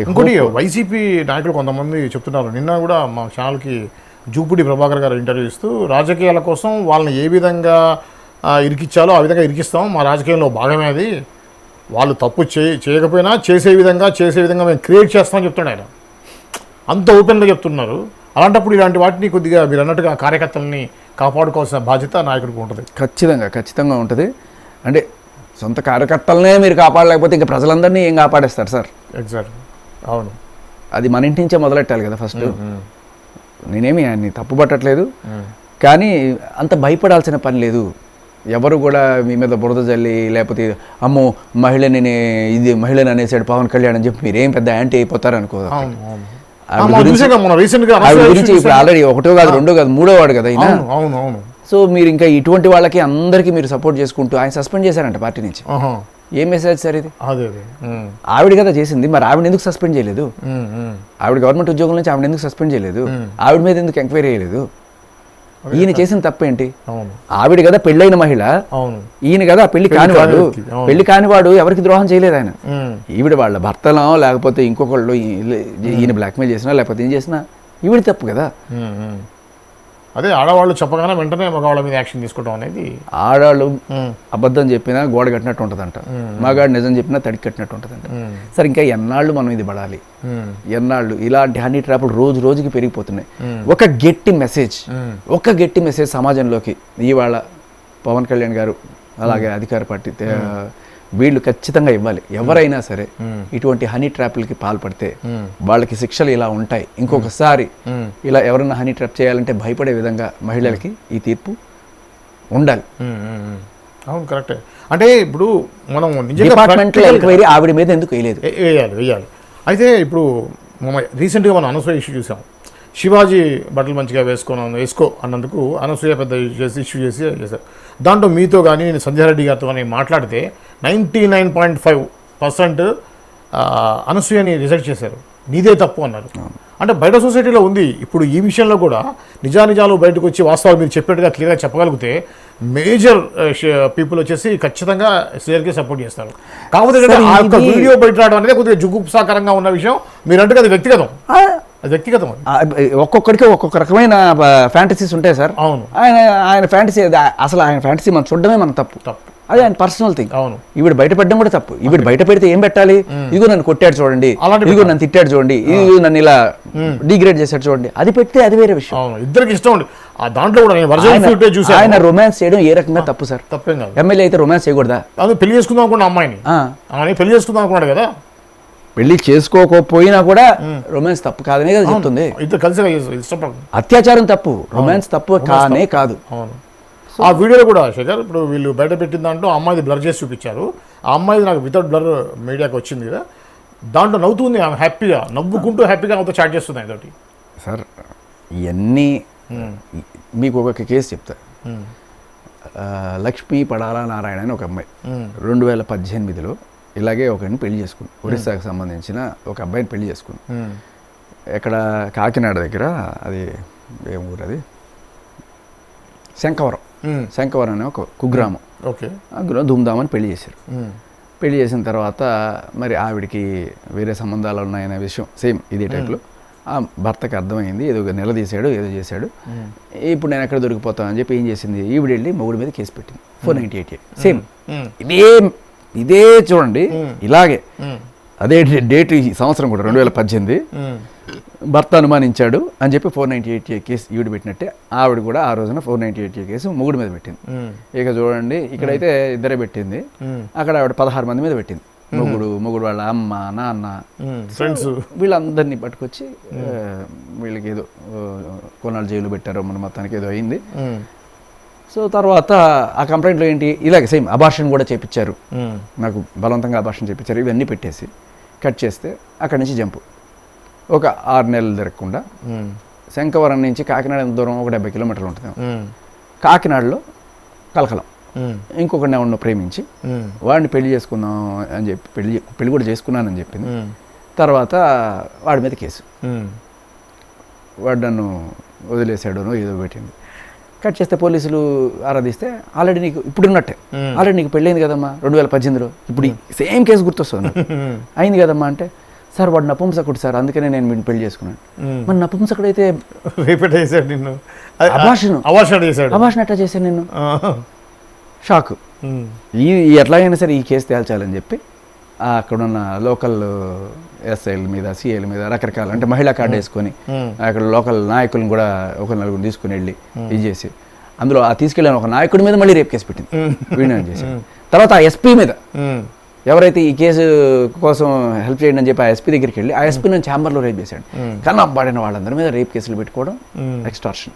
ఇంకోటి వైసీపీ నాయకులు కొంతమంది చెప్తున్నారు, నిన్న కూడా మా ఛానల్కి జూపుడి ప్రభాకర్ గారు ఇంటర్వ్యూ ఇస్తూ, రాజకీయాల కోసం వాళ్ళని ఏ విధంగా ఇరికిచ్చాలో ఆ విధంగా ఇరికిస్తాం, మా రాజకీయంలో భాగమే అది, వాళ్ళు తప్పు చేయకపోయినా చేసే విధంగా మేము క్రియేట్ చేస్తామని చెప్తున్నాడు ఆయన. అంత ఓపెన్గా చెప్తున్నారు. అలాంటప్పుడు ఇలాంటి వాటిని కొద్దిగా మీరు అన్నట్టుగా కార్యకర్తలని కాపాడుకోవాల్సిన బాధ్యత నాయకుడికి ఉంటుంది. ఖచ్చితంగా ఉంటుంది. అంటే సొంత కార్యకర్తలనే మీరు కాపాడలేకపోతే ఇంకా ప్రజలందరినీ ఏం కాపాడేస్తారు సార్? ఎగ్జాక్ట్, అవును. అది మన ఇంటి నుంచే మొదలెట్టాలి కదా ఫస్ట్. నేనేమి ఆయన్ని తప్పుపట్టట్లేదు, కానీ అంత భయపడాల్సిన పని లేదు. ఎవరు కూడా మీ మీద బురద జల్లి లేకపోతే అమ్మో మహిళని అనేసాడు పవన్ కళ్యాణ్ అని చెప్పి మీరేం పెద్ద యాంటీ అయిపోతారు అనుకో. ఆవిడ గురించి ఇప్పుడు ఆల్రెడీ 1 కాదు 2 కాదు 3వ వాడు కదా అయినా. సో మీరు ఇంకా ఇటువంటి వాళ్ళకి అందరికీ మీరు సపోర్ట్ చేసుకుంటూ ఆయన సస్పెండ్ చేశారంట పార్టీ నుంచి. ఏం మెసేజ్ సార్ ఇది? ఆవిడ కదా చేసింది, మరి ఆవిడ ఎందుకు సస్పెండ్ చేయలేదు? ఆవిడ గవర్నమెంట్ ఉద్యోగం నుంచి ఆవిడ ఎందుకు సస్పెండ్ చేయలేదు? ఆవిడ మీద ఎందుకు ఎంక్వైరీ చేయలేదు? ఈయన చేసిన తప్పేంటి? ఆవిడ కదా పెళ్ళైన మహిళ, ఈయన కదా పెళ్లి కానివాడు. ఎవరికి ద్రోహం చేయలేదు ఆయన. ఈవిడ వాళ్ళ భర్తలో లేకపోతే ఇంకొకళ్ళు ఈయన బ్లాక్మెయిల్ చేసినా లేకపోతే ఏం చేసినా ఈవిడ తప్పు కదా. అదే ఆడవాళ్ళు చెప్పగానే వెంటనే మగవాళ్ళ మీద యాక్షన్ తీసుకోవడం అనేది. ఆడవాళ్ళు అబద్ధం చెప్పినా గోడ కట్టినట్టు ఉంటుందంట, మగాడు నిజం చెప్పినా తడికి కట్టినట్టు ఉంటుందంట. సరే ఇంకా ఎన్నాళ్ళు మనం ఇది పడాలి? ఎన్నాళ్ళు ఇలాంటి హనీ ట్రాపులు రోజు రోజుకి పెరిగిపోతున్నాయి. ఒక గట్టి మెసేజ్ సమాజంలోకి ఇవాళ పవన్ కళ్యాణ్ గారు అలాగే అధికార పార్టీ వీళ్ళు ఖచ్చితంగా ఇవ్వాలి. ఎవరైనా సరే ఇటువంటి హనీ ట్రాప్లకి పాల్పడితే వాళ్ళకి శిక్షలు ఇలా ఉంటాయి. ఇంకొకసారి ఇలా ఎవరైనా హనీ ట్రాప్ చేయాలంటే భయపడే విధంగా మహిళలకి ఈ తీర్పు ఉండాలి. అవును, కరెక్టే. అంటే ఇప్పుడు మనం డిపార్ట్మెంట్లో ఎంక్వైరీ ఆవిడ మీద ఎందుకు వేయాలి. అయితే ఇప్పుడు రీసెంట్గా మనం అనసూయ ఇష్యూ చూసాం. శివాజీ బట్టలు మంచిగా వేసుకో అన్నందుకు అనసూయ పెద్ద ఇష్యూ చేశారు. దాంట్లో మీతో కానీ నేను సంధ్యారెడ్డి గారితో కానీ మాట్లాడితే 99.5% అనసూయని రిజెక్ట్ చేశారు. నీదే తప్పు అన్నారు. అంటే బయట సొసైటీలో ఉంది. ఇప్పుడు ఈ విషయంలో కూడా నిజాలు బయటకు వచ్చి వాస్తవాలు మీరు చెప్పినట్టుగా క్లియర్గా చెప్పగలిగితే మేజర్ పీపుల్ వచ్చేసి ఖచ్చితంగా శ్రీయర్కి సపోర్ట్ చేస్తారు. కాకపోతే వీడియో బయట రావడం అనేది కొద్దిగా జుగుప్సాకరంగా ఉన్న విషయం. మీరంటే అది వ్యక్తిగతం. ఒక్కొక్కడికి ఒక్కొక్క రకమైన ఫ్యాంటసీస్ ఉంటాయి సార్. అవును, ఆయన ఫ్యాంటసీ అసలు ఆయన ఫ్యాంటసీ మనం చూడడమే మన తప్పు. అది ఆయన పర్సనల్ థింగ్. అవును, ఈవిడ బయట పెట్టడం కూడా తప్పు. ఈవిడ బయట పెడితే ఏం పెట్టాలి? ఇదిగో నన్ను కొట్టాడు చూడండి, ఇదిగో నన్ను తిట్టాడు చూడండి, ఇదిగో నన్ను ఇలా డిగ్రేడ్ చేశాడు చూడండి, అది పెడితే అది వేరే విషయం. ఇద్దరికి ఇష్టం. దాంట్లో కూడా ఆయన రొమాన్స్ చేయడం ఏ రకంగా తప్పు సార్? తప్పేం కాదు. ఎమ్మెల్యే అయితే రొమాన్స్ చేయకూడదా? పెళ్లి చేసుకుందాం అనుకున్న అమ్మాయిని పెళ్లి చేసుకుందాం అనుకున్నాడు కదా. పెళ్లి చేసుకోకపోయినా కూడా రొమాన్స్ తప్పు కాదనే కదా చెప్తుంది. అత్యాచారం తప్పు, రొమాన్స్ తప్పు కానే కాదు. ఆ వీడియోలో కూడా శేఖర్, ఇప్పుడు వీళ్ళు బయట పెట్టిన దాంట్లో అమ్మాయిది బ్లర్ చేసి చూపించారు. ఆ అమ్మాయిది నాకు వితౌట్ బ్లర్ మీడియాకి వచ్చింది కదా, దాంట్లో నవ్వుతుంది ఆమె, హ్యాపీగా నవ్వుకుంటూ హ్యాపీగా ఆమెతో చాట్ చేస్తుంది. అదొకటి సార్. ఇవన్నీ మీకు ఒక కేసు చెప్తా. లక్ష్మీ పడాల నారాయణ అని ఒక అమ్మాయి 2018లో ఇలాగే ఒకరిని పెళ్లి చేసుకుంది. ఒరిస్సాకు సంబంధించిన ఒక అబ్బాయిని పెళ్లి చేసుకుంది. ఇక్కడ కాకినాడ దగ్గర, అది ఏం ఊరు, అది శంకవరం అనే ఒక కుగ్రామం. అందులో ధూమ్ధామని పెళ్లి చేశారు. పెళ్లి చేసిన తర్వాత మరి ఆవిడికి వేరే సంబంధాలు ఉన్నాయనే విషయం సేమ్ ఇదే టైప్లో ఆ భర్తకి అర్థమైంది. ఏదో నిలదీశాడు, ఏదో చేశాడు. ఇప్పుడు నేను ఎక్కడ దొరికిపోతానని చెప్పి ఏం చేసింది, ఈవిడ వెళ్ళి మొగుడి మీద కేసు పెట్టింది. 498A సేమ్ ఇదే చూడండి, ఇలాగే అదే డేట్ ఈ సంవత్సరం కూడా 2018. భర్త అనుమానించాడు అని చెప్పి 498A కేసు ఈవిడ పెట్టినట్టే ఆవిడ కూడా ఆ రోజున 498A కేసు మొగుడి మీద పెట్టింది. ఇక చూడండి, ఇక్కడైతే ఇద్దరే పెట్టింది, అక్కడ ఆవిడ 16 మంది మీద పెట్టింది. మొగుడు వాళ్ళ అమ్మ, నాన్న, ఫ్రెండ్స్ వీళ్ళందరినీ పట్టుకొచ్చి వీళ్ళకి ఏదో కొన్నాళ్ళు జైలు పెట్టారు. మన మొత్తానికి ఏదో అయింది. సో తర్వాత ఆ కంప్లైంట్లో ఏంటి, ఇలాగ సేమ్ అబార్షన్ కూడా చేయించారు, నాకు బలవంతంగా అబార్షన్ చేయించారు, ఇవన్నీ పెట్టేసి కట్ చేస్తే అక్కడి నుంచి జంపు ఒక 6 నెలలు తిరగకుండా శంకవరం నుంచి కాకినాడ దూరం ఒక 70 కిలోమీటర్లు ఉంటుంది. కాకినాడలో కలకలం ఇంకొకరిని ఎవరినో ప్రేమించి వాడిని పెళ్లి చేసుకుందాం అని చెప్పి పెళ్లి కూడా చేసుకున్నానని చెప్పింది. తర్వాత వాడి మీద కేసు, వాడు నన్ను వదిలేశాడనో ఏదో పెట్టింది. కట్ చేస్తే పోలీసులు ఆరాధిస్తే ఆల్రెడీ నీకు ఇప్పుడున్నట్టే ఆల్రెడీ నీకు పెళ్ళైంది కదమ్మా 2018లో, ఇప్పుడు సేమ్ కేసు గుర్తొస్తుంది, అయింది కదమ్మా అంటే సార్ వాడు నపుంసకుడు సార్, అందుకనే నేను వీడిని పెళ్లి చేసుకున్నాను. మరి నపుంసకుడు అయితే రిపీట్ చేశాడు నిన్ను, అబార్షన్ చేశాడు, అబార్షన్ ఎట్లా చేశాను నిన్ను? షాక్. ఈ ఎట్లాగైనా సరే ఈ కేసు తేల్చాలని చెప్పి అక్కడున్న లోకల్ ఎస్ఐల మీద, సిఐల మీద రకరకాల, అంటే మహిళా కార్డు వేసుకొని అక్కడ లోకల్ నాయకులను కూడా ఒక నలుగురు తీసుకుని వెళ్ళి ఇది చేసి, అందులో ఆ తీసుకెళ్ళిన ఒక నాయకుడి మీద మళ్ళీ రేప్ కేసు పెట్టింది వీడియో చేసి. తర్వాత ఆ ఎస్పీ మీద, ఎవరైతే ఈ కేసు కోసం హెల్ప్ చేయండి అని చెప్పి ఆ ఎస్పీ దగ్గరికి వెళ్ళి ఆ ఎస్పీ నేను ఛాంబర్లో రేప్ చేశాడు, కన్నా పడిన వాళ్ళందరి మీద రేప్ కేసులు పెట్టుకోవడం, ఎక్స్టార్షన్.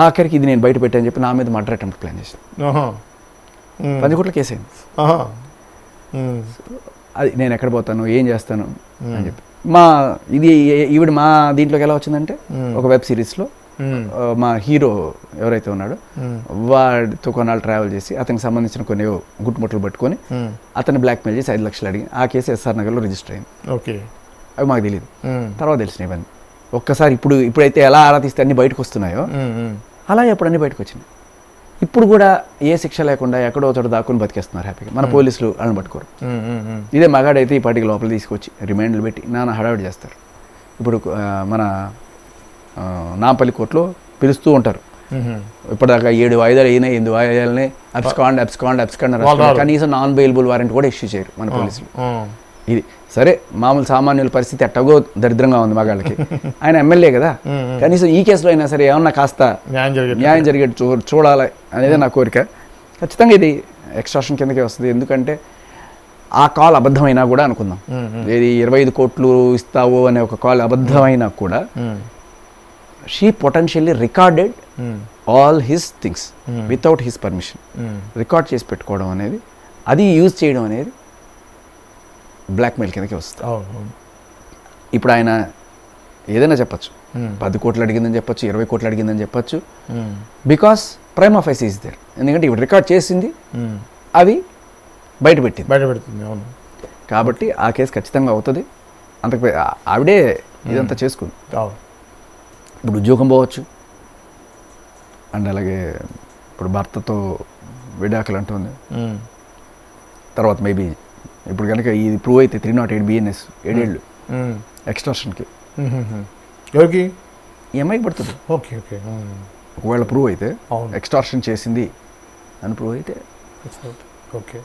ఆఖరికి ఇది నేను బయట పెట్టాను చెప్పి నా మీద మర్డర్ అటెంప్ట్ ప్లాన్ చేశాను. 10 కోట్ల కేసు అయింది. అది నేను ఎక్కడ పోతాను, ఏం చేస్తాను అని చెప్పి ఈవిడ మా దీంట్లోకి ఎలా వచ్చిందంటే, ఒక వెబ్ సిరీస్లో మా హీరో ఎవరైతే ఉన్నాడో వాడితో కొన్నాళ్ళు ట్రావెల్ చేసి అతనికి సంబంధించిన కొన్ని గుట్టుముట్టలు పట్టుకొని అతన్ని బ్లాక్మెయిల్ చేసి 5 లక్షలు అడిగి ఆ కేసు ఎస్ఆర్ నగర్లో రిజిస్టర్ అయింది. ఓకే, అవి మాకు తెలియదు, తర్వాత తెలిసినాయి ఇవన్నీ. ఒక్కసారి ఇప్పుడైతే ఎలా ఆరాధిస్తే అన్ని బయటకు వస్తున్నాయో అలా ఎప్పుడు అన్ని బయటకు వచ్చినాయి. ఇప్పుడు కూడా ఏ శిక్ష లేకుండా ఎక్కడో చోట దాక్కుని బతికేస్తున్నారు హ్యాపీగా. మన పోలీసులు వాళ్ళని పట్టుకోరు. ఇదే మగాడైతే ఈ పాటికి లోపల తీసుకొచ్చి రిమాండ్లు పెట్టి నాన్న హడావిడి చేస్తారు. ఇప్పుడు మన నాంపల్లి కోర్టులో పిలుస్తూ ఉంటారు, ఇప్పటిదాకా 7 వాయిదాలు అయినాయి, 8 వాయిదాలని అబ్స్కాండ్ కనీసం నాన్ బెయిలబుల్ వారెంట్ కూడా ఇష్యూ చేయరు మన పోలీసులు. ఇది సరే, మామూలు సామాన్యుల పరిస్థితి ఎట్టగో దరిద్రంగా ఉంది మగాళ్ళకి. ఆయన ఎమ్మెల్యే కదా, కనీసం ఈ కేసులో అయినా సరే ఏమన్నా కాస్త న్యాయం జరిగేట్టు చూడాలి అనేది నా కోరిక. ఖచ్చితంగా ఇది ఎక్స్ట్రాక్షన్ కిందకే వస్తుంది. ఎందుకంటే ఆ కాల్ అబద్ధమైనా కూడా అనుకుందాం, ఏది 25 కోట్లు ఇస్తావు అనే ఒక కాల్ అబద్ధమైనా కూడా she potentially recorded all his things without his permission. Record చేసి పెట్టుకోవడం అనేది, అది యూజ్ చేయడం అనేది బ్లాక్మెయిల్ కిందకి వస్తుంది. ఇప్పుడు ఆయన ఏదైనా చెప్పచ్చు, 10 కోట్లు అడిగిందని చెప్పచ్చు, 20 కోట్లు అడిగిందని చెప్పచ్చు, because prima facie is there. ఎందుకంటే ఇప్పుడు రికార్డ్ చేసింది, అవి బయట పెడుతుంది. అవును, కాబట్టి ఆ కేసు ఖచ్చితంగా అవుతుంది. అంతకు ఆవిడే ఇదంతా చేసుకుంది. ఇప్పుడు ఉద్యోగం పోవచ్చు, అండ్ అలాగే ఇప్పుడు భర్తతో విడాకులు అంటుంది. తర్వాత మేబీ ఇప్పుడు కనుక ఇది ప్రూవ్ అయితే 308 BNS 7 ఏళ్ళు ఎక్స్ట్రాక్షన్కి ఎవరికి ఈ అమ్మాయికి పడుతుంది. ఓకే ఓకే, ఒకవేళ ప్రూవ్ అయితే ఎక్స్ట్రాక్షన్ చేసింది అని ప్రూవ్ అయితే ఓకే.